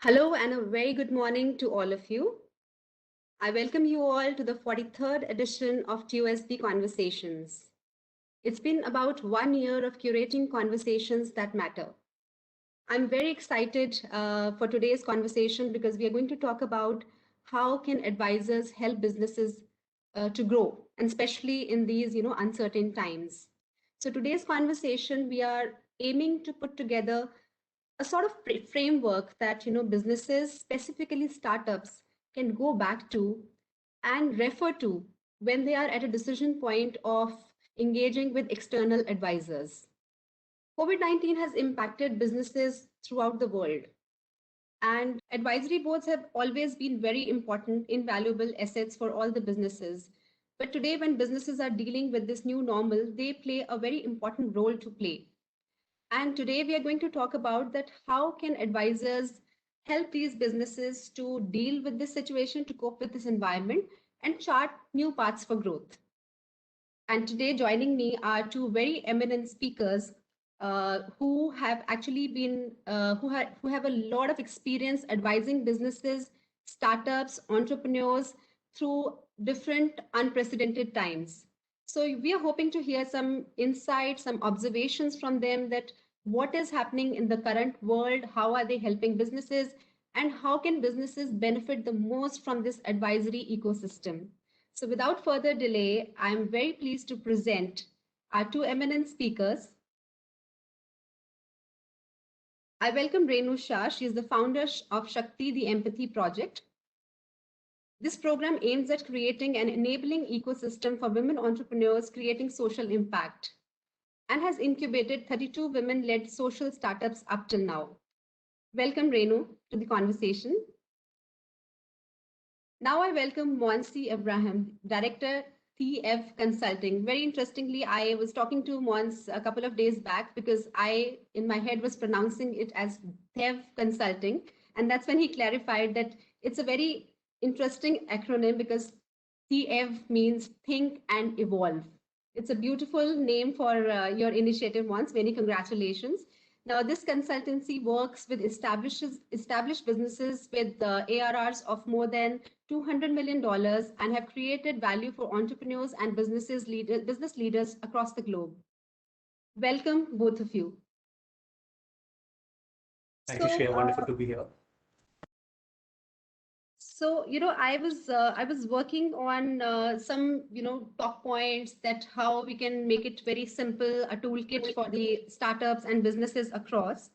Hello and a very good morning to all of you. I welcome you all to the 43rd edition of TUSD Conversations. It's been about 1 year of curating conversations that matter. I'm very excited for today's conversation because we are going to talk about how can advisors help businesses to grow, and especially in these uncertain times. So today's conversation, we are aiming to put together a sort of framework that businesses, specifically startups, can go back to and refer to when they are at a decision point of engaging with external advisors. COVID-19 has impacted businesses throughout the world, and advisory boards have always been very important, invaluable assets for all the businesses. But today, when businesses are dealing with this new normal, they play a very important role to play. And today we are going to talk about that how can advisors help these businesses to deal with this situation, to cope with this environment and chart new paths for growth. And today joining me are two very eminent speakers who have actually been, who have a lot of experience advising businesses, startups, entrepreneurs through different unprecedented times. So we are hoping to hear some insights, some observations from them that what is happening in the current world, how are they helping businesses, and how can businesses benefit the most from this advisory ecosystem. So without further delay, I'm very pleased to present our two eminent speakers. I welcome Renu Shah. She is the founder of Shakti, the Empathy Project. This program aims at creating an enabling ecosystem for women entrepreneurs creating social impact and has incubated 32 women-led social startups up till now. Welcome, Renu, to the conversation. Now I welcome Monsi Abraham, Director, TF Consulting. Very interestingly, I was talking to Mons a couple of days back because I, in my head, was pronouncing it as TEV Consulting. And that's when he clarified that it's a very interesting acronym because TEV means Think and Evolve. It's a beautiful name for your initiative, Mons. Many congratulations. Now, this consultancy works with established businesses with ARRs of more than $200 million and have created value for entrepreneurs and business leaders across the globe. Welcome, both of you. Thank you, Shreya. Wonderful to be here. So, I was working on some, talk points that how we can make it very simple, a toolkit for the startups and businesses across.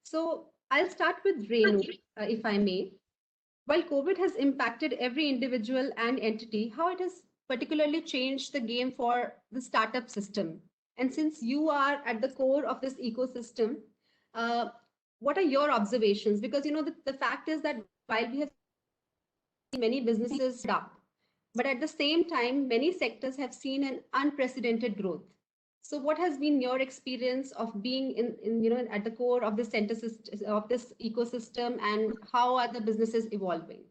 So I'll start with Renu, if I may. While COVID has impacted every individual and entity, how it has particularly changed the game for the startup system. And since you are at the core of this ecosystem, uh, what are your observations? Because the fact is that while we have many businesses up, but at the same time, many sectors have seen an unprecedented growth. So, what has been your experience of being at the core of this center system, of this ecosystem, and how are the businesses evolving?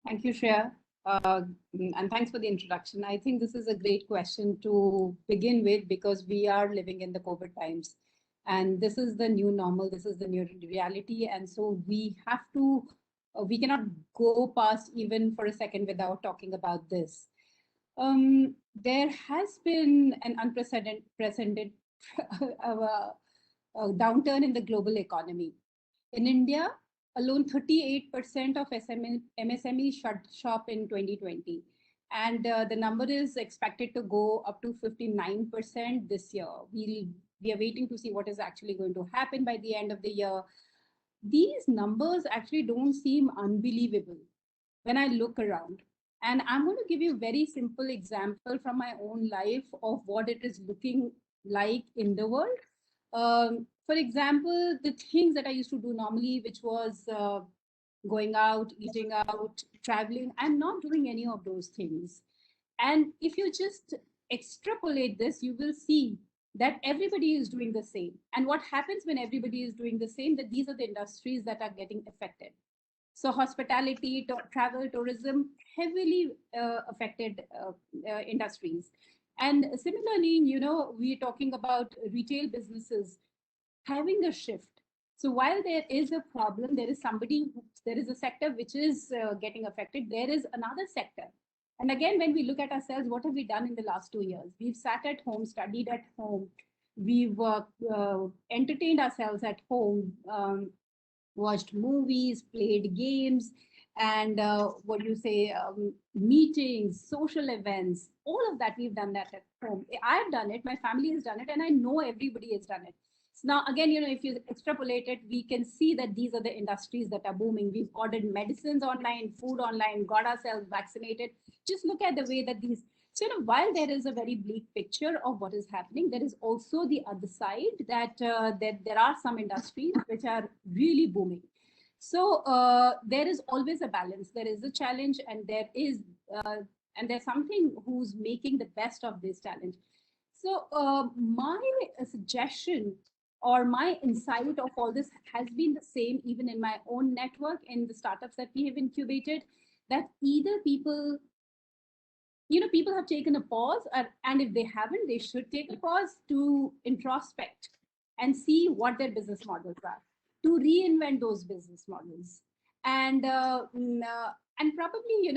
Thank you, Shreya. And thanks for the introduction. I think this is a great question to begin with because we are living in the COVID times. And this is the new normal, this is the new reality. And so we have to, we cannot go past even for a second without talking about this. There has been an unprecedented downturn in the global economy. In India, alone 38% of MSMEs shut shop in 2020. And the number is expected to go up to 59% this year. We are waiting to see what is actually going to happen by the end of the year. These numbers actually don't seem unbelievable when I look around. And I'm going to give you a very simple example from my own life of what it is looking like in the world. For example, the things that I used to do normally, which was going out, eating out, traveling, I'm not doing any of those things. And if you just extrapolate this, you will see that everybody is doing the same. And what happens when everybody is doing the same, that these are the industries that are getting affected. So hospitality, travel, tourism, heavily affected industries. And similarly, we're talking about retail businesses having a shift. So while there is a problem, there is there is a sector which is getting affected. There is another sector. And again, when we look at ourselves, what have we done in the last 2 years? We've sat at home, studied at home, we've entertained ourselves at home, watched movies, played games, and what do you say, meetings, social events, all of that, we've done that at home. I've done it, my family has done it, and I know everybody has done it. So now, again, if you extrapolate it, we can see that these are the industries that are booming. We've ordered medicines online, food online, got ourselves vaccinated. Just look at the way that these. So, while there is a very bleak picture of what is happening, there is also the other side that there are some industries which are really booming. So there is always a balance. There is a challenge, and there's something who's making the best of this challenge. So my suggestion or my insight of all this has been the same even in my own network, in the startups that we have incubated, that either people have taken a pause, and if they haven't, they should take a pause to introspect and see what their business models are, to reinvent those business models, and probably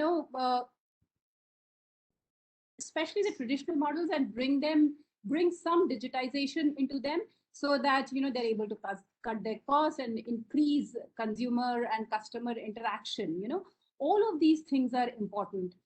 especially the traditional models, and bring some digitization into them, so that they're able to cut their costs and increase consumer and customer interaction. All of these things are important.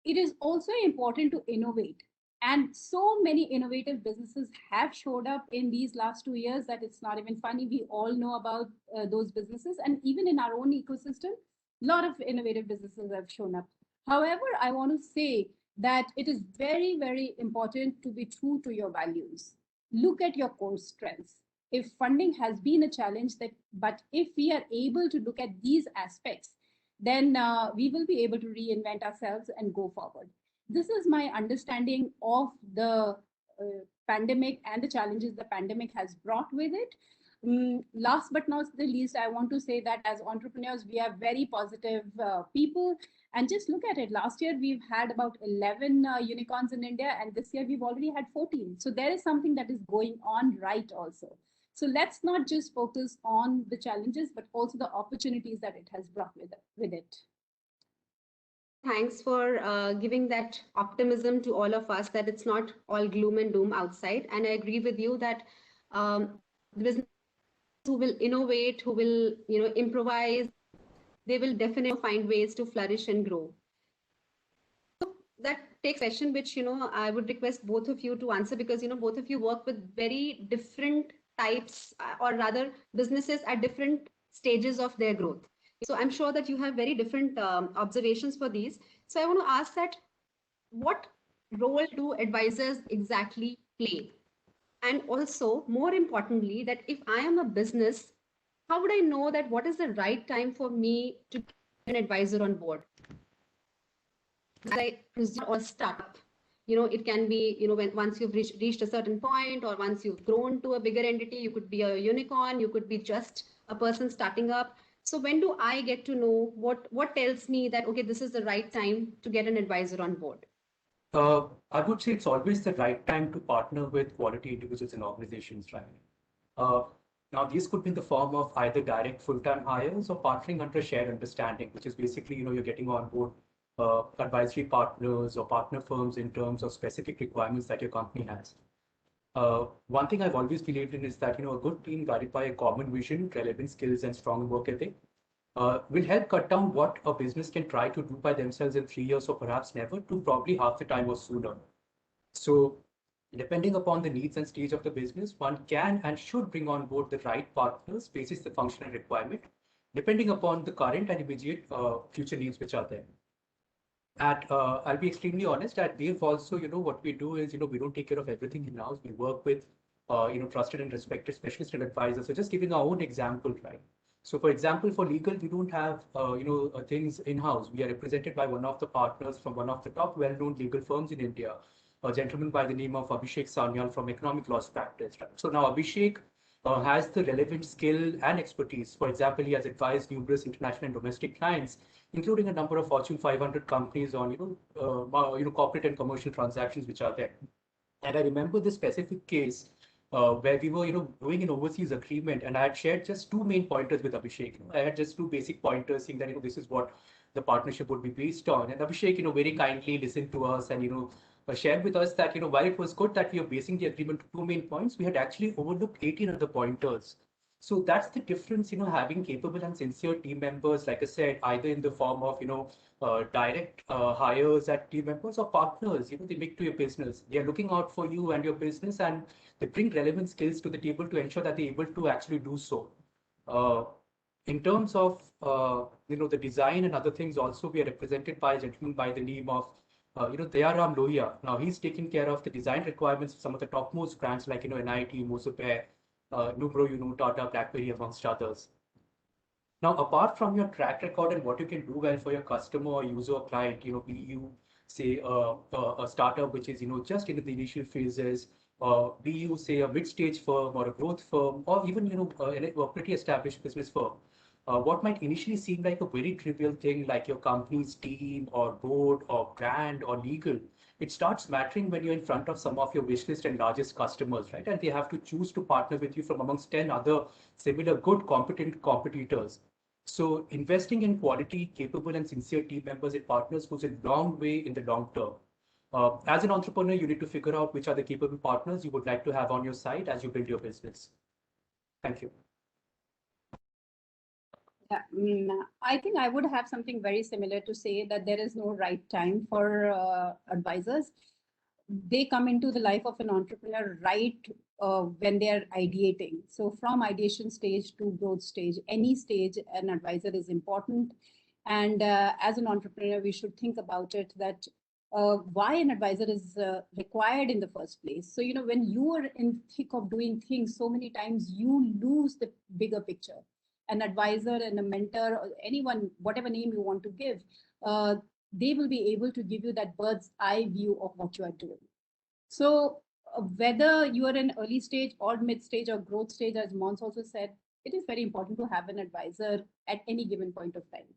It is also important to innovate. And so many innovative businesses have showed up in these last 2 years that it's not even funny. We all know about those businesses. And even in our own ecosystem, a lot of innovative businesses have shown up. However, I want to say that it is very, very important to be true to your values. Look at your core strengths. If funding has been a challenge, but if we are able to look at these aspects, then we will be able to reinvent ourselves and go forward. This is my understanding of the pandemic and the challenges the pandemic has brought with it. Last but not the least, I want to say that as entrepreneurs, we are very positive people. And just look at it. Last year, we've had about 11 unicorns in India, and this year we've already had 14. So there is something that is going on right also. So let's not just focus on the challenges, but also the opportunities that it has brought with it. Thanks for giving that optimism to all of us, that it's not all gloom and doom outside. And I agree with you that the business who will innovate, who will improvise, they will definitely find ways to flourish and grow. So that takes a question which I would request both of you to answer, because both of you work with very different types, or rather businesses at different stages of their growth. So I'm sure that you have very different observations for these. So I want to ask that, what role do advisors exactly play? And also, more importantly, that if I am a business, how would I know that what is the right time for me to get an advisor on board? I presume, or startup, it can be, once you've reached a certain point, or once you've grown to a bigger entity, you could be a unicorn, you could be just a person starting up. So when do I get to know what tells me that, okay, this is the right time to get an advisor on board? I would say it's always the right time to partner with quality individuals and organizations, right? Now, these could be in the form of either direct full-time hires or partnering under a shared understanding, which is basically, you're getting on board advisory partners or partner firms in terms of specific requirements that your company has. One thing I've always believed in is that, a good team guided by a common vision, relevant skills, and strong work ethic will help cut down what a business can try to do by themselves in 3 years or perhaps never, to probably half the time or sooner. So depending upon the needs and stage of the business, one can and should bring on board the right partners basis the functional requirement, depending upon the current and immediate future needs which are there. I'll be extremely honest, at Dave also, what we do is, we don't take care of everything in-house. We work with, trusted and respected specialists and advisors. So just giving our own example, right? So for example, for legal, we don't have, things in-house. We are represented by one of the partners from one of the top well-known legal firms in India, a gentleman by the name of Abhishek Sanyal from Economic Laws Practice. Right? So now Abhishek has the relevant skill and expertise. For example, he has advised numerous international and domestic clients, including a number of Fortune 500 companies on, corporate and commercial transactions which are there. And I remember this specific case where we were, doing an overseas agreement, and I had shared just two main pointers with Abhishek. I had just two basic pointers saying that, this is what the partnership would be based on. And Abhishek, very kindly listened to us and, shared with us that, while it was good that we are basing the agreement to two main points, we had actually overlooked 18 other pointers. So that's the difference, having capable and sincere team members, like I said, either in the form of, direct hires at team members or partners, they make to your business. They are looking out for you and your business, and they bring relevant skills to the table to ensure that they're able to actually do so. Uh, in terms of, the design and other things, also we are represented by a gentleman by the name of, Dayaram Lohia. Now he's taking care of the design requirements of some of the topmost brands like, NIT, Mosupair, Numero, Tata, BlackBerry, amongst others. Now, apart from your track record and what you can do well for your customer or user or client, be you say a startup which is just in the initial phases, be you say a mid-stage firm or a growth firm, or even a pretty established business firm. What might initially seem like a very trivial thing, like your company's team or board or brand or legal, it starts mattering when you're in front of some of your wishlist and largest customers, right? And they have to choose to partner with you from amongst 10 other similar good, competent competitors. So investing in quality, capable, and sincere team members and partners goes a long way in the long term. As an entrepreneur, you need to figure out which are the capable partners you would like to have on your side as you build your business. Thank you. Yeah, I think I would have something very similar to say, that there is no right time for advisors. They come into the life of an entrepreneur right when they are ideating. So from ideation stage to growth stage, any stage, an advisor is important. And as an entrepreneur, we should think about it, that why an advisor is required in the first place. So, when you are in thick of doing things, so many times you lose the bigger picture. An advisor and a mentor, or anyone, whatever name you want to give, they will be able to give you that bird's eye view of what you are doing. So whether you are in early stage or mid stage or growth stage, as Mons also said, it is very important to have an advisor at any given point of time.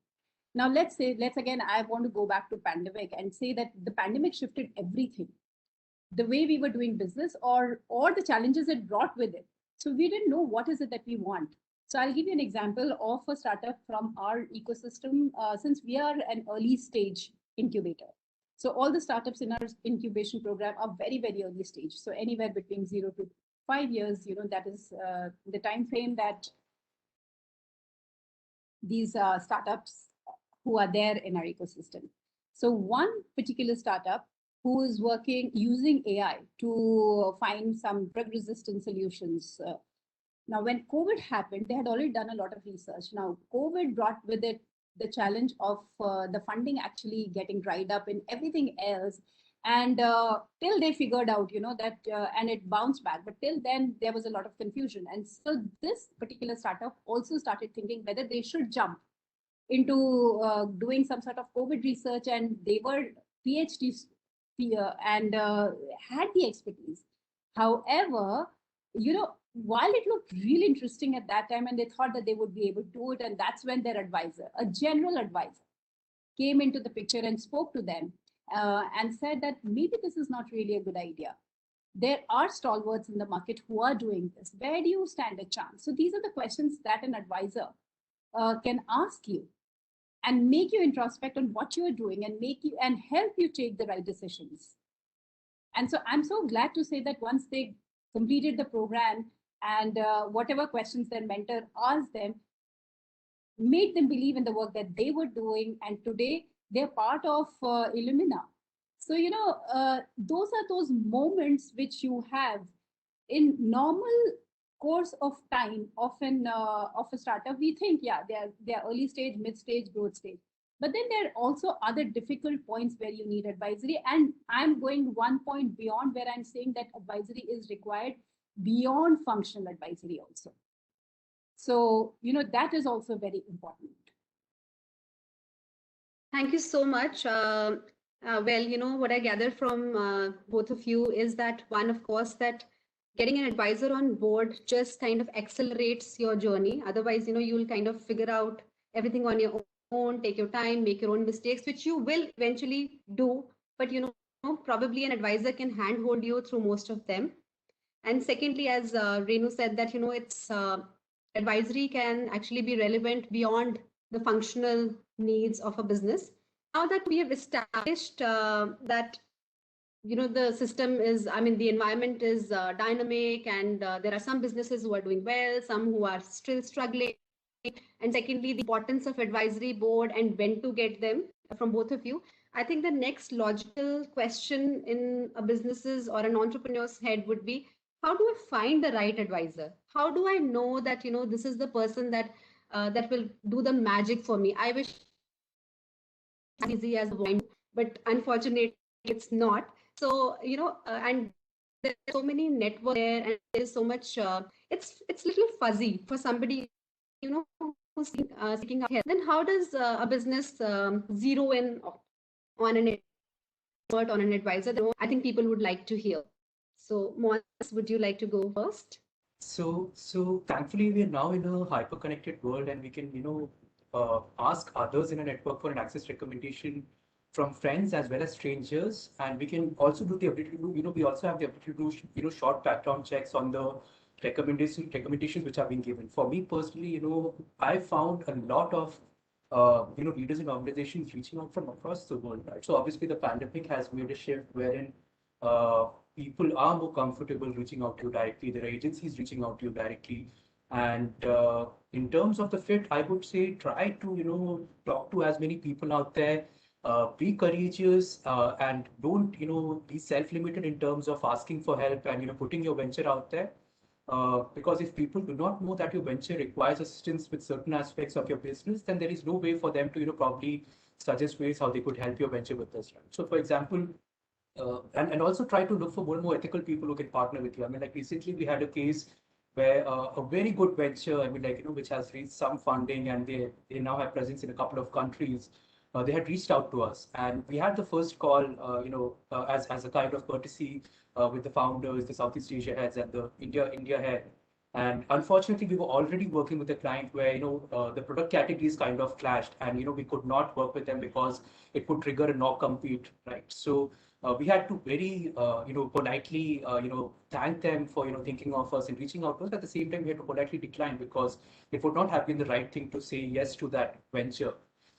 Now, let's again, I want to go back to pandemic and say that the pandemic shifted everything, the way we were doing business, or the challenges it brought with it. So we didn't know what is it that we want. So I'll give you an example of a startup from our ecosystem, since we are an early stage incubator. So all the startups in our incubation program are very, very early stage. So anywhere between 0 to 5 years, that is the time frame that these startups who are there in our ecosystem. So one particular startup who is working using AI to find some drug-resistant solutions. Now, when COVID happened, they had already done a lot of research. Now, COVID brought with it the challenge of the funding actually getting dried up and everything else. And till they figured out, that, and it bounced back. But till then, there was a lot of confusion. And so this particular startup also started thinking whether they should jump into doing some sort of COVID research, and they were PhDs and had the expertise. However, while it looked really interesting at that time, and they thought that they would be able to do it, and that's when their advisor, a general advisor, came into the picture and spoke to them and said that maybe this is not really a good idea. There are stalwarts in the market who are doing this. Where do you stand a chance? So these are the questions that an advisor can ask you and make you introspect on what you are doing and help you take the right decisions. And so I'm so glad to say that once they completed the program, and whatever questions their mentor asked them made them believe in the work that they were doing, and today they're part of Illumina. So those are those moments which you have in normal course of time of a startup. We think, yeah, they're early stage, mid stage, growth stage. But then there are also other difficult points where you need advisory. And I'm going one point beyond, where I'm saying that advisory is required beyond functional advisory also. So, that is also very important. Thank you so much. Well, what I gather from both of you is that one, of course, that getting an advisor on board just kind of accelerates your journey. Otherwise, you'll kind of figure out everything on your own, take your time, make your own mistakes, which you will eventually do. But, probably an advisor can handhold you through most of them. And secondly, as Renu said, that it's advisory can actually be relevant beyond the functional needs of a business. Now that we have established that the system is, I mean, the environment is dynamic, and there are some businesses who are doing well, some who are still struggling. And secondly, the importance of advisory board and when to get them from both of you. I think the next logical question in a business's or an entrepreneur's head would be, how do I find the right advisor? How do I know that this is the person that that will do the magic for me? I wish easy as wine, but unfortunately it's not. So and there's so many networks there, and there's so much. It's little fuzzy for somebody who's seeking out help. Then how does a business zero in on an expert, on an advisor? I think people would like to hear. So, Moaz, would you like to go first? So thankfully we are now in a hyper-connected world, and we can, ask others in a network for an access recommendation from friends as well as strangers. And we can also do the ability to do, we also have the ability to do, short background checks on the recommendations which are being given. For me personally, I found a lot of, leaders in organizations reaching out from across the world, right? So obviously the pandemic has made a shift wherein, uh, people are more comfortable reaching out to you directly. There are agencies reaching out to you directly. And in terms of the fit, I would say try to, talk to as many people out there. Be courageous, and don't, be self-limited in terms of asking for help and, putting your venture out there. Because if people do not know that your venture requires assistance with certain aspects of your business, then there is no way for them to, probably suggest ways how they could help your venture with this. Right? So, for example, and also try to look for more and more ethical people who can partner with you. I mean, like recently we had a case where a very good venture, I mean, like, which has reached some funding, and they now have presence in a couple of countries. They had reached out to us, and we had the first call, as a kind of courtesy with the founders, the Southeast Asia heads, and the India head. And unfortunately, we were already working with a client where the product categories kind of clashed, and we could not work with them because it would trigger a no compete, right? So we had to very politely thank them for thinking of us and reaching out to us. At the same time, we had to politely decline because it would not have been the right thing to say yes to that venture.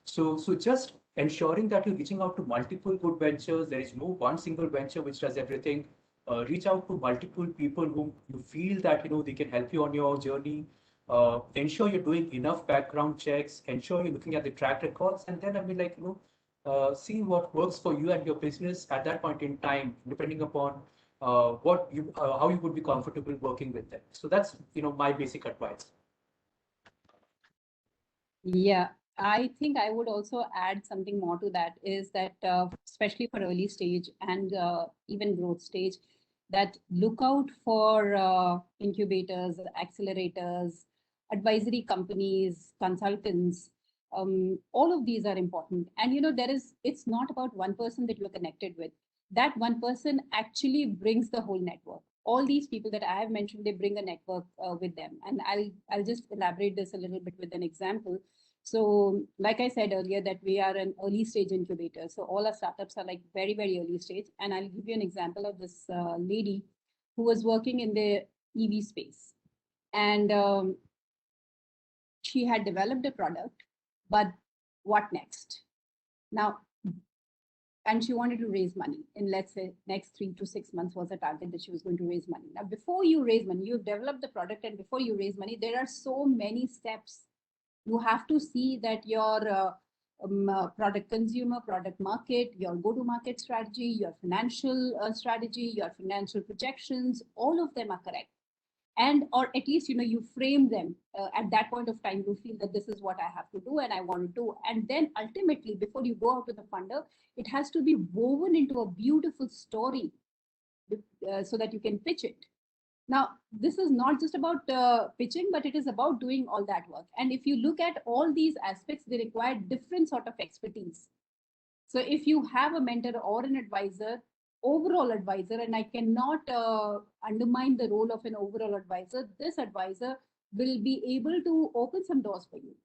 So just ensuring that you're reaching out to multiple good ventures. There is no one single venture which does everything. Reach out to multiple people whom you feel that they can help you on your journey. Ensure you're doing enough background checks. Ensure you're looking at the track records, and then I mean, like, see what works for you and your business at that point in time, depending upon how you would be comfortable working with them. So that's my basic advice. Yeah, I think I would also add something more to that, is that especially for early stage and even growth stage, that look out for incubators, accelerators, advisory companies, consultants. All of these are important. And it's not about one person that you're connected with. That one person actually brings the whole network. All these people that I have mentioned, they bring a network with them. And I'll just elaborate this a little bit with an example. So, like I said earlier, that we are an early stage incubator. So all our startups are like very, very early stage. And I'll give you an example of this lady who was working in the EV space. And she had developed a product, but what next? Now, and she wanted to raise money in, let's say, next 3 to 6 months was a target that she was going to raise money. Now, before you raise money, you've developed the product, and before you raise money, there are so many steps. You have to see that your product consumer, product market, your go-to-market strategy, your financial strategy, your financial projections, all of them are correct. And or at least you frame them at that point of time. You feel that this is what I have to do and I want to do, and then ultimately before you go out to the funder, it has to be woven into a beautiful story so that you can pitch it. Now, this is not just about pitching, but it is about doing all that work. And if you look at all these aspects, they require different sort of expertise. So if you have a mentor or an advisor, overall advisor, and I cannot undermine the role of an overall advisor, this advisor will be able to open some doors for you.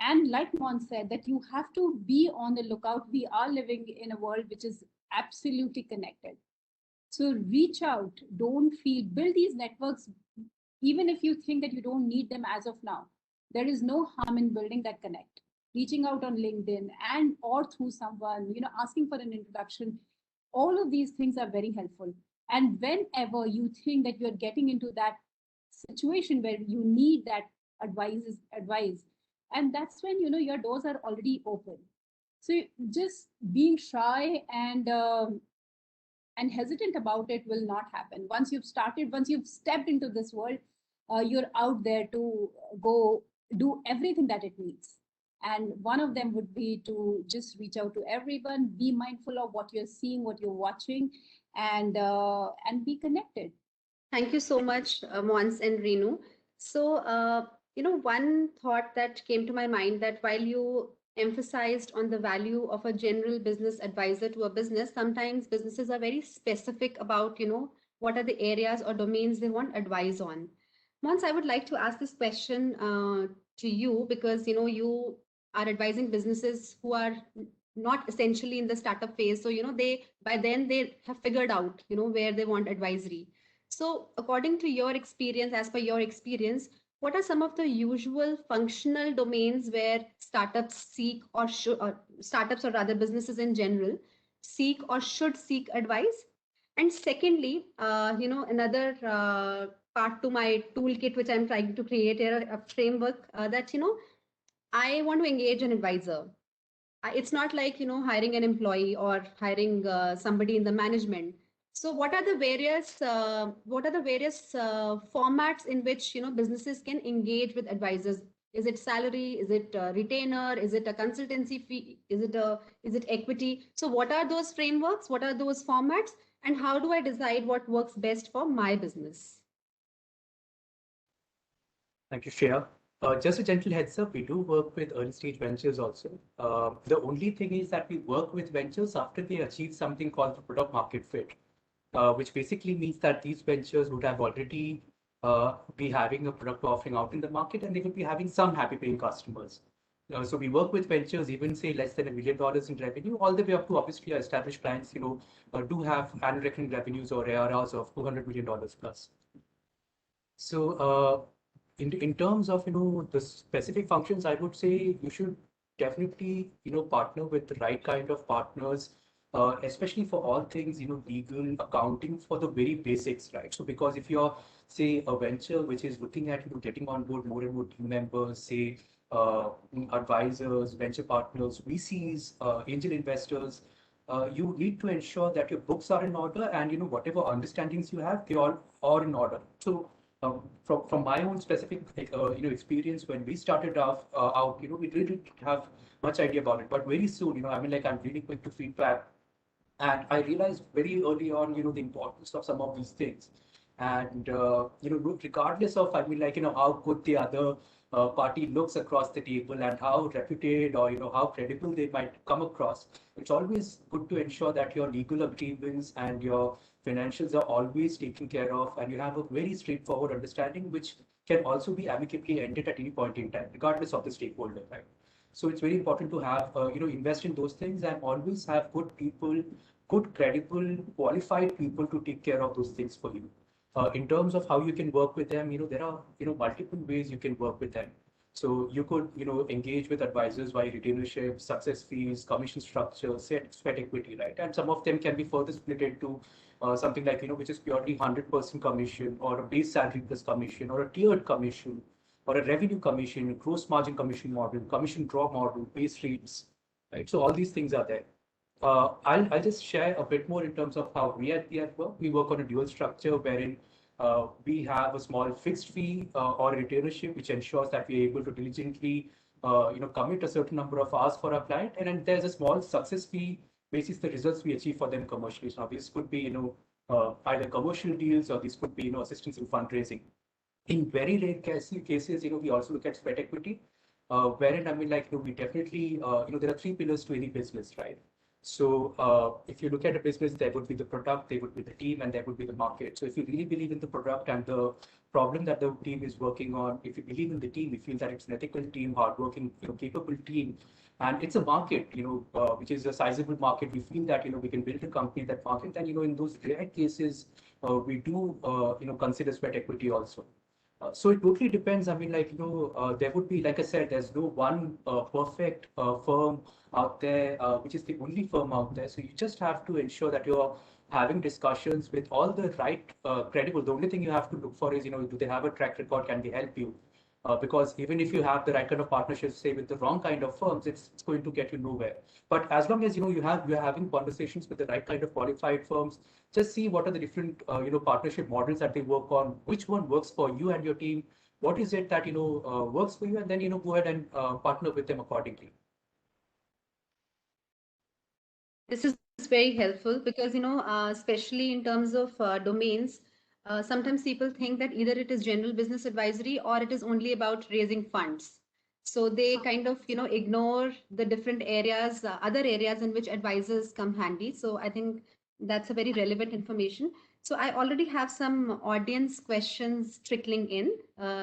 And like Mon said, that you have to be on the lookout. We are living in a world which is absolutely connected. So reach out, don't feel, build these networks, even if you think that you don't need them as of now. There is no harm in building that connect. Reaching out on LinkedIn and or through someone, asking for an introduction. All of these things are very helpful. And whenever you think that you're getting into that situation where you need that advice, and that's when your doors are already open. So just being shy and hesitant about it will not happen. Once you've stepped into this world, you're out there to go do everything that it needs. And one of them would be to just reach out to everyone, be mindful of what you're seeing, what you're watching, and be connected. Thank you so much, Mons and Renu. So, one thought that came to my mind, that while you emphasized on the value of a general business advisor to a business, sometimes businesses are very specific about, what are the areas or domains they want advice on. Mons, I would like to ask this question to you because, you are advising businesses who are not essentially in the startup phase. So, by then they have figured out, where they want advisory. So, according to your experience, as per your experience, what are some of the usual functional domains where startups seek or should, or startups or rather businesses in general, seek or should seek advice? And secondly, another part to my toolkit, which I'm trying to create here, a framework that, I want to engage an advisor. It's not like hiring an employee or hiring somebody in the management. So what are the various formats in which businesses can engage with advisors? Is it salary? Is it a retainer? Is it a consultancy fee? Is it equity? So what are those frameworks? What are those formats? And how do I decide what works best for my business? Thank you, Shreya. Just a gentle heads up, we do work with early stage ventures also. The only thing is that we work with ventures after they achieve something called the product market fit, which basically means that these ventures would have already be having a product offering out in the market and they would be having some happy paying customers. So we work with ventures, even say less than $1 million in revenue, all the way up to obviously our established clients, do have annual recurring revenues or ARRs of $200 million plus. So in terms of the specific functions, I would say you should definitely partner with the right kind of partners, especially for all things legal, accounting, for the very basics, right? So because if you're say a venture which is looking at getting on board more and more team members, say advisors, venture partners, VCs, angel investors, you need to ensure that your books are in order and whatever understandings you have, they all are in order. So from my own specific experience, when we started off out, we didn't have much idea about it, but very soon, I mean, like, I'm really quick to feedback, and I realized very early on, the importance of some of these things. And regardless of, I mean, like, how good the other party looks across the table and how reputed or how credible they might come across, it's always good to ensure that your legal agreements and your financials are always taken care of, and you have a very straightforward understanding, which can also be amicably ended at any point in time, regardless of the stakeholder, right? So it's very important to have, invest in those things and always have good people, good, credible, qualified people to take care of those things for you. In terms of how you can work with them, there are, multiple ways you can work with them. So you could, engage with advisors via retainership, success fees, commission structure, sweat equity, right? And some of them can be further split into something like, which is purely 100% commission, or a base salary plus commission, or a tiered commission, or a revenue commission, gross margin commission model, commission draw model, base rates, right? So all these things are there. I'll just share a bit more in terms of how we at the work. We work on a dual structure wherein we have a small fixed fee or retainership, which ensures that we're able to diligently, commit a certain number of hours for our client, and then there's a small success fee basis the results we achieve for them commercially. So now this could be, either commercial deals, or this could be, assistance in fundraising. In very rare cases, we also look at sweat equity, wherein, I mean, like, we definitely, there are three pillars to any business, right? So if you look at a business, there would be the product, there would be the team, and there would be the market. So if you really believe in the product and the problem that the team is working on, if we believe in the team, we feel that it's an ethical team, hardworking, capable team, and it's a market, which is a sizable market. We feel that, we can build a company that market. Then, in those rare cases, we do, consider sweat equity also. So it totally depends. I mean, there would be, like I said, there's no one perfect firm out there, which is the only firm out there. So you just have to ensure that you're having discussions with all the right credible. The only thing you have to look for is, do they have a track record? Can they help you? Because even if you have the right kind of partnerships, say with the wrong kind of firms, it's going to get you nowhere. But as long as you're having conversations with the right kind of qualified firms, just see what are the different partnership models that they work on, which one works for you and your team, what is it that works for you, and then go ahead and partner with them accordingly. This is very helpful because especially in terms of domains, sometimes people think that either it is general business advisory or it is only about raising funds. So they kind of ignore the different areas, other areas in which advisors come handy. So I think that's a very relevant information. So I already have some audience questions trickling in.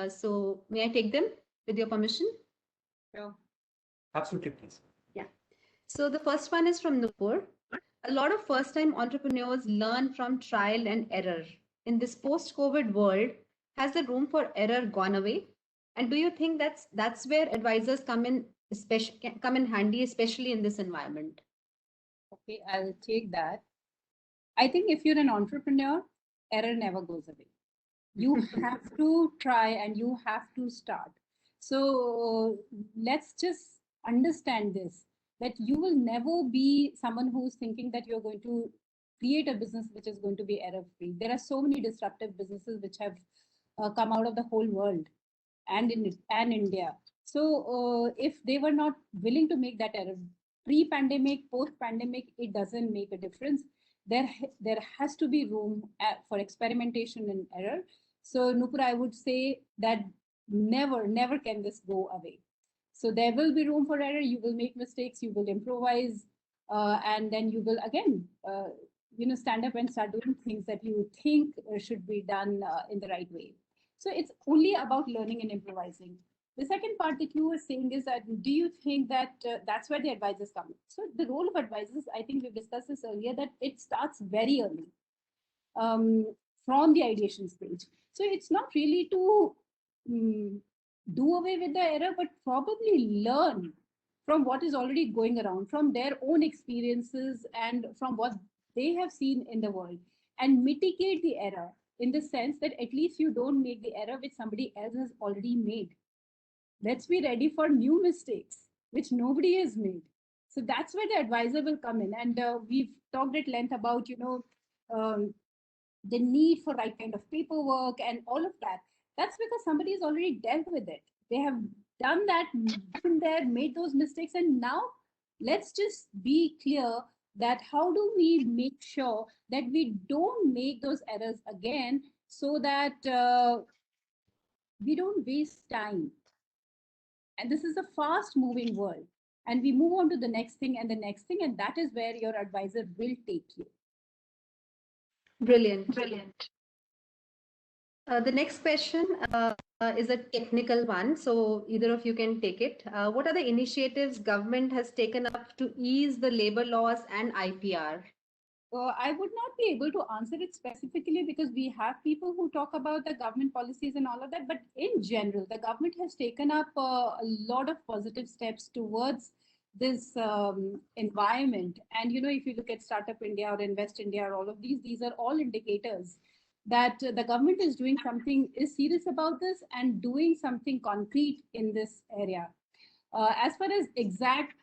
So may I take them with your permission? Sure. Absolutely, please. Yeah. So the first one is from Nupur. A lot of first-time entrepreneurs learn from trial and error. In this post-COVID world, has the room for error gone away? And do you think that's where advisors come in handy, especially in this environment? Okay, I'll take that. I think if you're an entrepreneur, error never goes away. You have to try and you have to start. So let's just understand this, that you will never be someone who's thinking that you're going to create a business which is going to be error free. There are so many disruptive businesses which have come out of the whole world and in India. So if they were not willing to make that error, pre-pandemic, post-pandemic, it doesn't make a difference. There has to be room for experimentation and error. So Nupur, I would say that never can this go away. So there will be room for error. You will make mistakes, you will improvise, and then you will again, stand up and start doing things that you think should be done in the right way. So it's only about learning and improvising. The second part that you were saying is that, do you think that that's where the advisors come in? So the role of advisors, I think we've discussed this earlier, that it starts very early from the ideation stage. So it's not really to do away with the error, but probably learn from what is already going around, from their own experiences and from what they have seen in the world, and mitigate the error in the sense that at least you don't make the error which somebody else has already made. Let's be ready for new mistakes, which nobody has made. So that's where the advisor will come in. And we've talked at length about, the need for right kind of paperwork and all of that. That's because somebody has already dealt with it. They have done that, been there, made those mistakes. And now let's just be clear that how do we make sure that we don't make those errors again, so that we don't waste time. And this is a fast moving world. And we move on to the next thing and the next thing, and that is where your advisor will take you. Brilliant. The next question is a technical one, so either of you can take it. What are the initiatives government has taken up to ease the labor laws and IPR? I would not be able to answer it specifically because we have people who talk about the government policies and all of that. But in general, the government has taken up a lot of positive steps towards this environment. And, if you look at Startup India or Invest India or all of these are all indicators that the government is doing something, is serious about this and doing something concrete in this area. As far as exact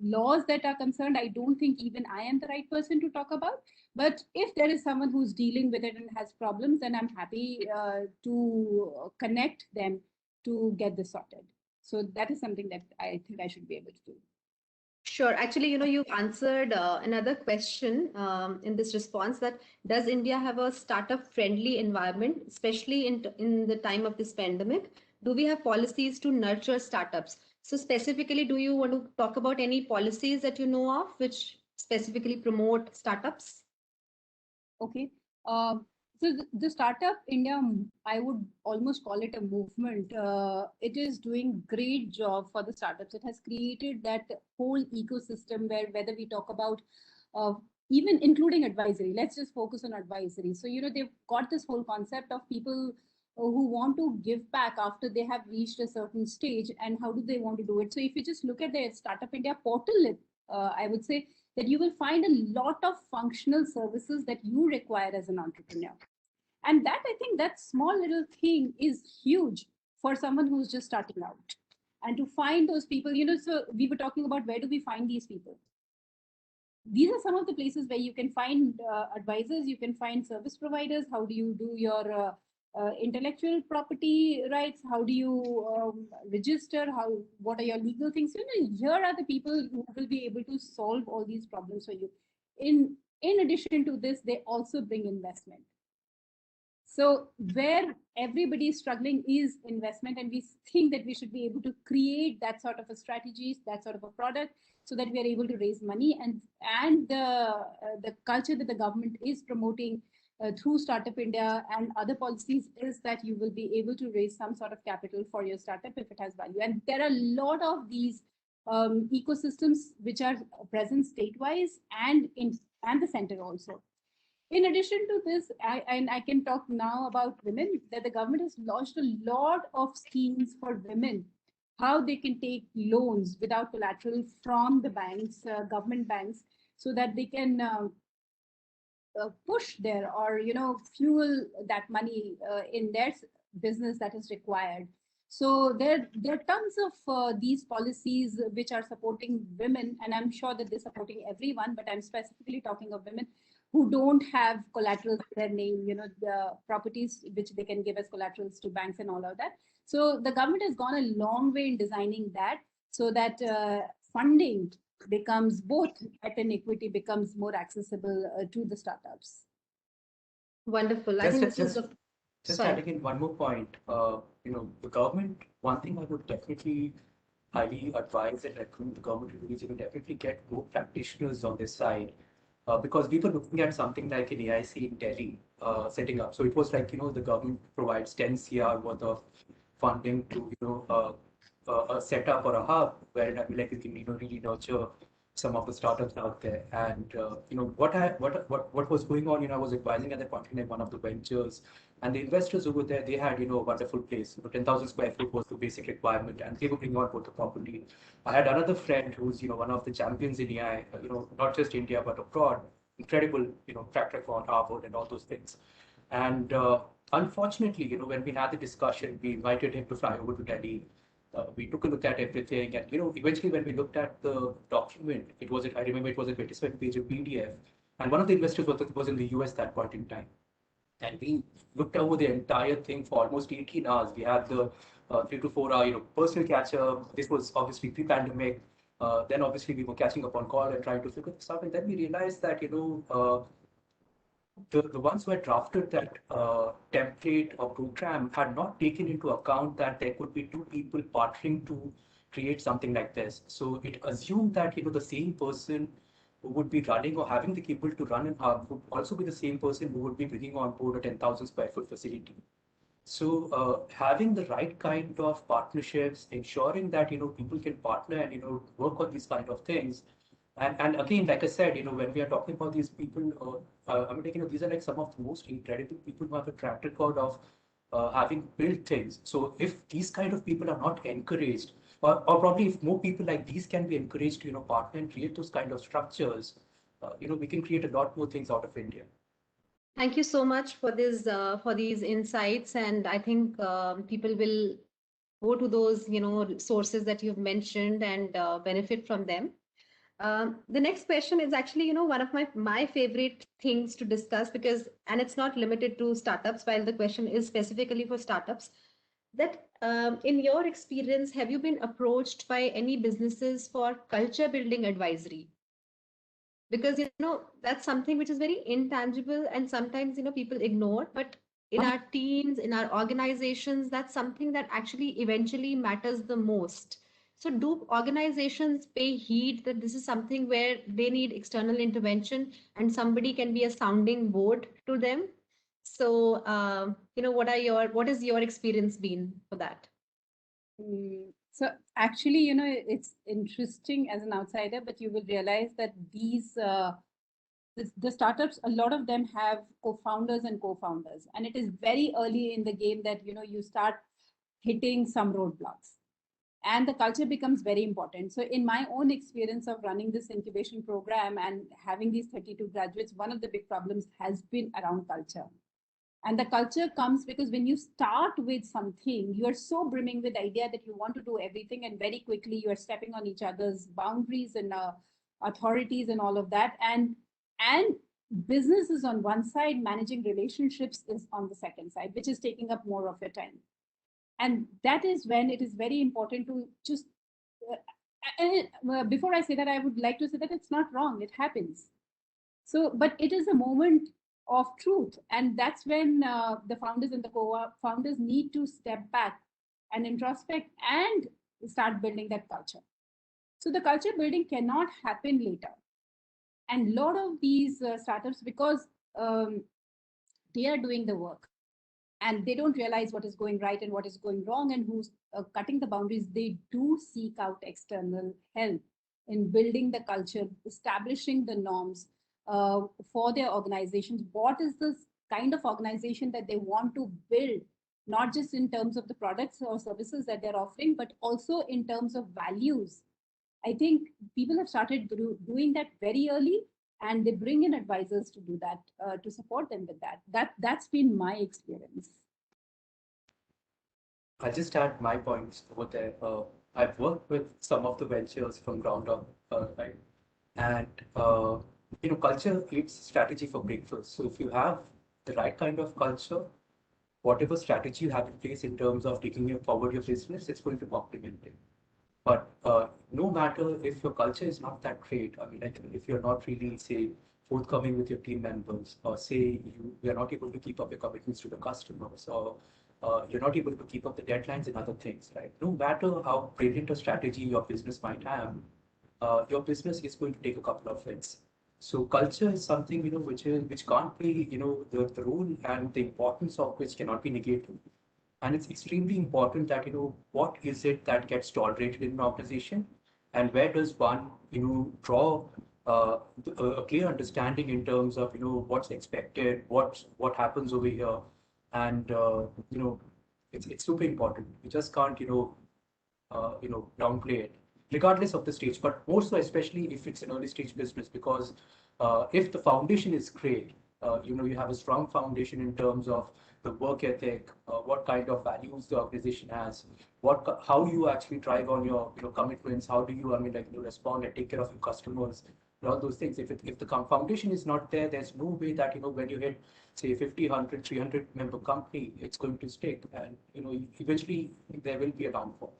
laws that are concerned, I don't think even I am the right person to talk about. But if there is someone who's dealing with it and has problems, then I'm happy to connect them to get this sorted. So that is something that I think I should be able to do. Sure. Actually, you answered another question in this response, that does India have a startup friendly environment, especially in the time of this pandemic? Do we have policies to nurture startups? So specifically, do you want to talk about any policies that you know of which specifically promote startups? Okay. So the Startup India, I would almost call it a movement. It is doing great job for the startups. It has created that whole ecosystem where whether we talk about uh, even including advisory, let's just focus on advisory. So, they've got this whole concept of people who want to give back after they have reached a certain stage, and how do they want to do it. So if you just look at the Startup India portal, I would say that you will find a lot of functional services that you require as an entrepreneur. And that, I think, that small little thing is huge for someone who's just starting out. And to find those people, so we were talking about where do we find these people. These are some of the places where you can find advisors, you can find service providers. How do you do your intellectual property rights? How do you register? What are your legal things? Here are the people who will be able to solve all these problems for you. In addition to this, they also bring investment. So where everybody is struggling is investment, and we think that we should be able to create that sort of a strategy, that sort of a product, so that we are able to raise money. And the culture that the government is promoting through Startup India and other policies is that you will be able to raise some sort of capital for your startup if it has value. And there are a lot of these ecosystems which are present state-wise and the center also. In addition to this, I can talk now about women, that the government has launched a lot of schemes for women, how they can take loans without collateral from the banks, government banks, so that they can push there or, fuel that money in their business that is required. So there are tons of these policies which are supporting women, and I'm sure that they're supporting everyone, but I'm specifically talking of women who don't have collaterals in their name, the properties which they can give as collaterals to banks and all of that. So the government has gone a long way in designing that, so that funding becomes both at an equity, becomes more accessible to the startups. Wonderful. I think this is the Just sorry. adding in one more point, the government, one thing I would definitely highly advise and recommend the government to do is definitely get more practitioners on this side. Because we were looking at something like an AIC in Delhi setting up. So it was like, the government provides 10 CR worth of funding to, a setup or a hub where like you can, really nurture some of the startups out there. And what was going on, I was advising at that point in one of the ventures, and the investors over there, they had, a wonderful place. 10,000 square foot was the basic requirement, and they were bringing on both the property. I had another friend who's, one of the champions in AI, not just India but abroad. Incredible, track record, Harvard, and all those things. And unfortunately, when we had the discussion, we invited him to fly over to Delhi. We took a look at everything, and eventually when we looked at the document, I remember it was a 27-page PDF, and one of the investors was in the US that point in time, and we looked over the entire thing for almost 18 hours. We had the 3 to 4 hour, personal catch up. This was obviously pre-pandemic. Then obviously we were catching up on call and trying to figure this out, and then we realized that the ones who had drafted that template or program had not taken into account that there could be two people partnering to create something like this. So it assumed that the same person who would be running or having the capability to run an hub would also be the same person who would be bringing on board a 10,000 square foot facility. So having the right kind of partnerships, ensuring that people can partner and work on these kind of things. And again, like I said, when we are talking about these people, I mean, like, these are like some of the most incredible people who have a track record of having built things. So if these kind of people are not encouraged, or probably if more people like these can be encouraged to partner and create those kind of structures, we can create a lot more things out of India. Thank you so much for this for these insights, and I think people will go to those sources that you've mentioned and benefit from them. The next question is actually, one of my favorite things to discuss, because, and it's not limited to startups, while the question is specifically for startups, that in your experience, have you been approached by any businesses for culture building advisory? Because, that's something which is very intangible and sometimes, people ignore, but in our teams, in our organizations, that's something that actually eventually matters the most. So do organizations pay heed that this is something where they need external intervention and somebody can be a sounding board to them? So, what is your experience been for that? So actually, it's interesting as an outsider, but you will realize that the startups, a lot of them have co-founders and co-founders, and it is very early in the game that you start hitting some roadblocks, and the culture becomes very important. So in my own experience of running this incubation program and having these 32 graduates, one of the big problems has been around culture. And the culture comes because when you start with something, you are so brimming with the idea that you want to do everything, and very quickly you are stepping on each other's boundaries and authorities and all of that. And business is on one side, managing relationships is on the second side, which is taking up more of your time. And that is when it is very important to just before I say that, I would like to say that it's not wrong, it happens. So, but it is a moment of truth. And that's when the founders and the co-founders need to step back and introspect and start building that culture. So the culture building cannot happen later. And a lot of these startups, because they are doing the work and they don't realize what is going right and what is going wrong and who's cutting the boundaries, they do seek out external help in building the culture, establishing the norms for their organizations. What is this kind of organization that they want to build, not just in terms of the products or services that they're offering, but also in terms of values. I think people have started doing that very early, and they bring in advisors to do that, to support them with that. That's been my experience. I'll just add my points over there. I've worked with some of the ventures from ground up, right? And culture eats strategy for breakfast. So if you have the right kind of culture, whatever strategy you have in place in terms of taking you forward your business, it's going to complement it. But no matter if your culture is not that great, I mean, like if you're not really, say, forthcoming with your team members, or say you're not able to keep up your commitments to the customers, or you're not able to keep up the deadlines and other things, right? No matter how brilliant a strategy your business might have, your business is going to take a couple of hits. So culture is something which can't be the role and the importance of which cannot be negated. And it's extremely important that what is it that gets tolerated in an organization, and where does one draw a clear understanding in terms of what's expected, what happens over here, and it's super important. You just can't downplay it, regardless of the stage, but more so especially if it's an early stage business, because if the foundation is great, you have a strong foundation in terms of the work ethic, what kind of values the organization has, how you actually drive on your commitments, how do you respond and take care of your customers, and all those things. If the foundation is not there, there's no way that when you hit say 50, 100, 300 member company, it's going to stick, and eventually there will be a downfall.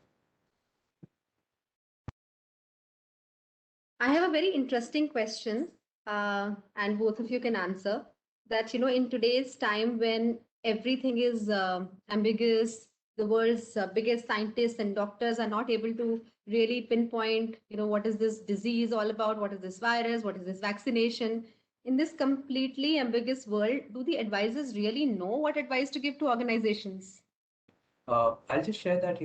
I have a very interesting question, and both of you can answer that. In today's time when everything is ambiguous, the world's biggest scientists and doctors are not able to really pinpoint, what is this disease all about, what is this virus, what is this vaccination. In this completely ambiguous world, do the advisors really know what advice to give to organizations? I'll just share that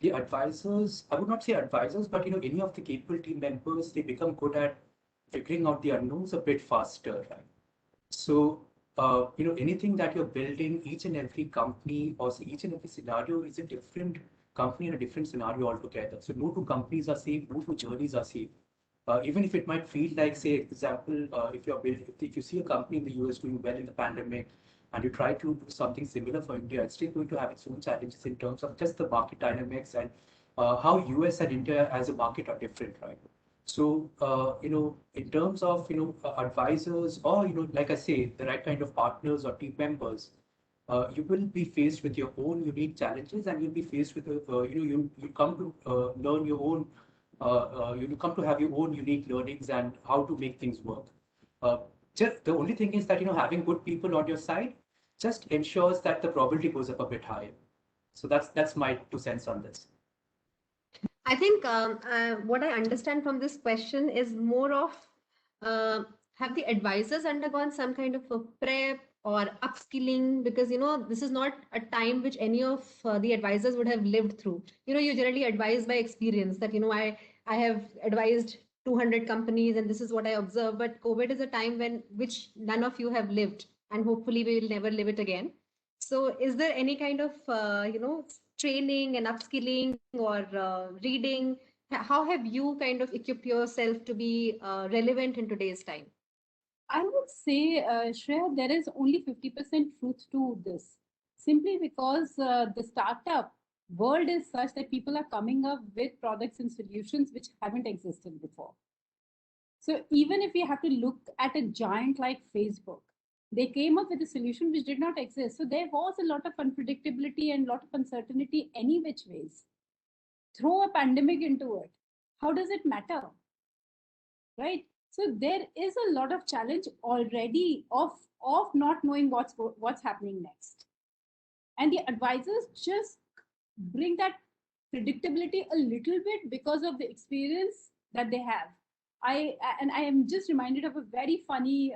the advisors, I would not say advisors, but any of the capable team members, they become good at figuring out the unknowns a bit faster, right? So, anything that you're building, each and every company or each and every scenario is a different company and a different scenario altogether. So, no two companies are same, no two journeys are same. Even if it might feel like, say, example, if you see a company in the US doing well in the pandemic, and you try to do something similar for India, it's still going to have its own challenges in terms of just the market dynamics and how US and India as a market are different, right? So, in terms of, advisors or, like I say, the right kind of partners or team members, you will be faced with your own unique challenges, and you'll be faced with, you come to learn your own, you come to have your own unique learnings and how to make things work. Just, the only thing is that, having good people on your side just ensures that the probability goes up a bit higher. So that's my 2 cents on this. I think what I understand from this question is more of have the advisors undergone some kind of a prep or upskilling? Because this is not a time which any of the advisors would have lived through. You generally advise by experience that I have advised 200 companies and this is what I observe. But COVID is a time when which none of you have lived, and hopefully we will never live it again. So is there any kind of training and upskilling or reading? How have you kind of equipped yourself to be relevant in today's time? I would say, Shreya, there is only 50% truth to this, simply because the startup world is such that people are coming up with products and solutions which haven't existed before. So even if we have to look at a giant like Facebook, they came up with a solution which did not exist. So there was a lot of unpredictability and a lot of uncertainty any which ways. Throw a pandemic into it. How does it matter? Right? So there is a lot of challenge already of not knowing what's happening next. And the advisors just bring that predictability a little bit because of the experience that they have. I am just reminded of a very funny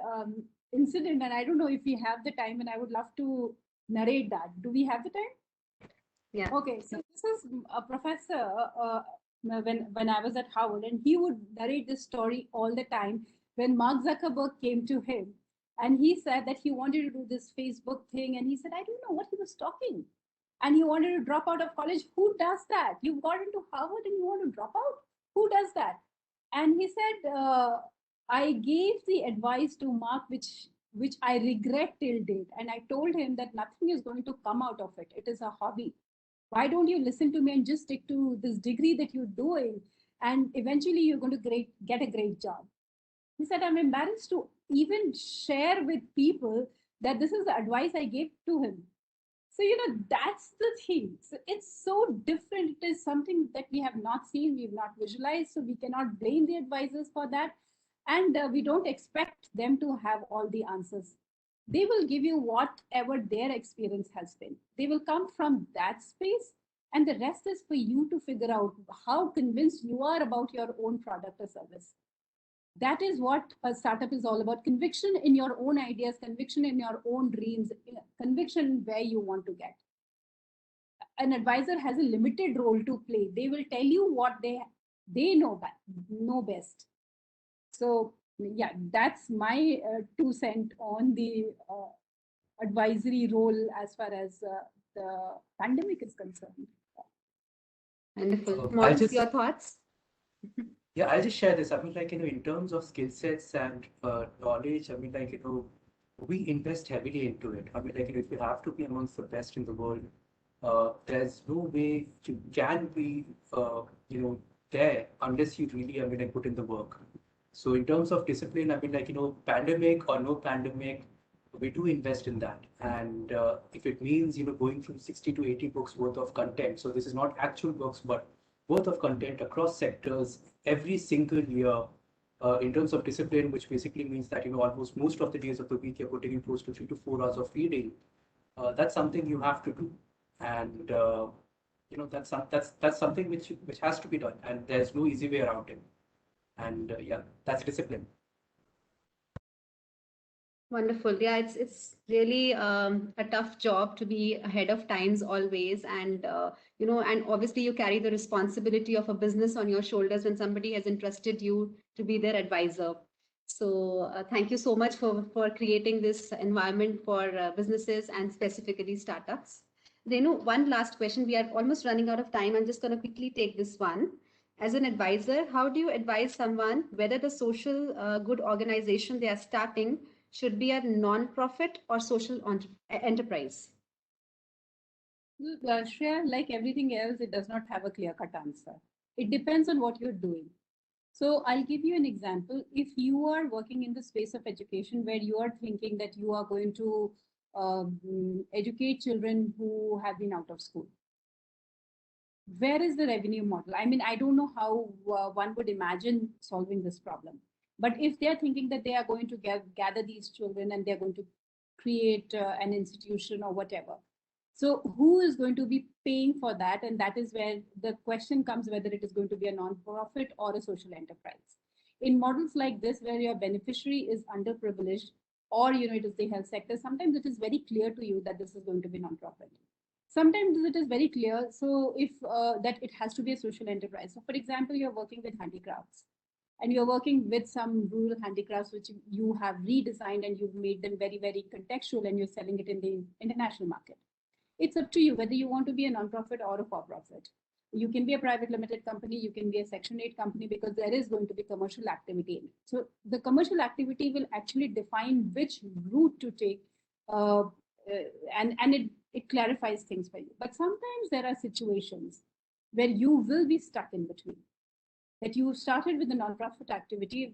incident, and I don't know if we have the time, and I would love to narrate that. Do we have the time? Yeah. Okay, so this is a professor when I was at Howard, and he would narrate this story all the time when Mark Zuckerberg came to him, and he said that he wanted to do this Facebook thing, and he said, I don't know what he was talking, and he wanted to drop out of college. Who does that? You've got into Harvard and you want to drop out? Who does that? And he said, I gave the advice to Mark, which I regret till date, and I told him that nothing is going to come out of it. It is a hobby. Why don't you listen to me and just stick to this degree that you're doing, and eventually you're going to get a great job. He said, I'm embarrassed to even share with people that this is the advice I gave to him. So that's the thing. So it's so different. It is something that we have not seen, we've not visualized, so we cannot blame the advisors for that, and we don't expect them to have all the answers. They will give you whatever their experience has been. They will come from that space, and the rest is for you to figure out how convinced you are about your own product or service. That is what a startup is all about: conviction in your own ideas, conviction in your own dreams, conviction where you want to get. An advisor has a limited role to play. They will tell you what they know best. So yeah, that's my 2 cents on the advisory role as far as the pandemic is concerned. Wonderful. I'll Mons, just your thoughts? Yeah, I'll just share this. I mean, like, in terms of skill sets and knowledge, I mean, like, we invest heavily into it. I mean, like, if you have to be amongst the best in the world, there's no way you can be, there unless you really, I mean, like, put in the work. So in terms of discipline, I mean, like, pandemic or no pandemic, we do invest in that. And if it means, going from 60 to 80 books worth of content, so this is not actual books, but worth of content across sectors every single year, in terms of discipline, which basically means that, almost most of the days of the week, you're putting in close to 3 to 4 hours of reading. That's something you have to do. And, that's something which has to be done. And there's no easy way around it. And yeah, that's discipline. Wonderful. Yeah, it's really a tough job to be ahead of times always, and and obviously you carry the responsibility of a business on your shoulders when somebody has entrusted you to be their advisor. So thank you so much for creating this environment for businesses and specifically startups. Renu, one last question. We are almost running out of time. I'm just going to quickly take this one. As an advisor, how do you advise someone whether the social good organization they are starting should be a non-profit or social enterprise? Shreya, like everything else, it does not have a clear-cut answer. It depends on what you're doing. So I'll give you an example. If you are working in the space of education where you are thinking that you are going to educate children who have been out of school, where is the revenue model? I mean, I don't know how one would imagine solving this problem. But if they're thinking that they are going to gather these children and they're going to create an institution or whatever, so who is going to be paying for that? And that is where the question comes, whether it is going to be a non-profit or a social enterprise. In models like this, where your beneficiary is underprivileged, or it is the health sector, sometimes it is very clear to you that this is going to be non-profit. Sometimes it is very clear. So if that it has to be a social enterprise. So for example, you're working with handicrafts and you're working with some rural handicrafts which you have redesigned and you've made them very, very contextual and you're selling it in the international market. It's up to you whether you want to be a non-profit or a for-profit. You can be a private limited company, you can be a Section 8 company, because there is going to be commercial activity in it. So the commercial activity will actually define which route to take, and it clarifies things for you. But sometimes there are situations where you will be stuck in between. That you started with the non-profit activity.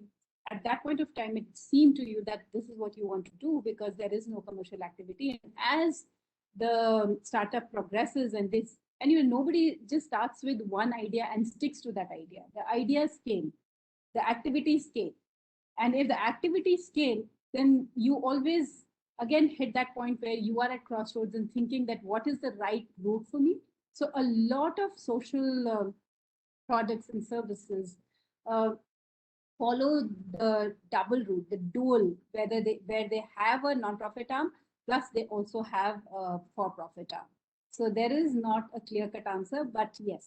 At that point of time, it seemed to you that this is what you want to do because there is no commercial activity. And as the startup progresses and nobody just starts with one idea and sticks to that idea. The ideas scale, the activities scale. And if the activities scale, then you always again hit that point where you are at crossroads and thinking that what is the right route for me. So a lot of social products and services follow the double route, the dual, where they have a non-profit arm, plus they also have a for-profit arm. So there is not a clear-cut answer, but yes,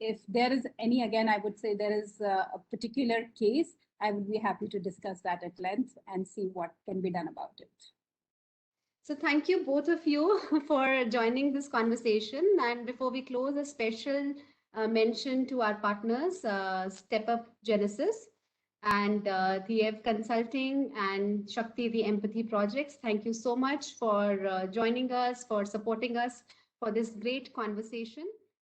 if there is any, again, I would say there is a particular case, I would be happy to discuss that at length and see what can be done about it. So thank you both of you for joining this conversation. And before we close, a special mention to our partners, Step Up Genesis and TF Consulting and Shakti the Empathy Projects. Thank you so much for joining us, for supporting us for this great conversation.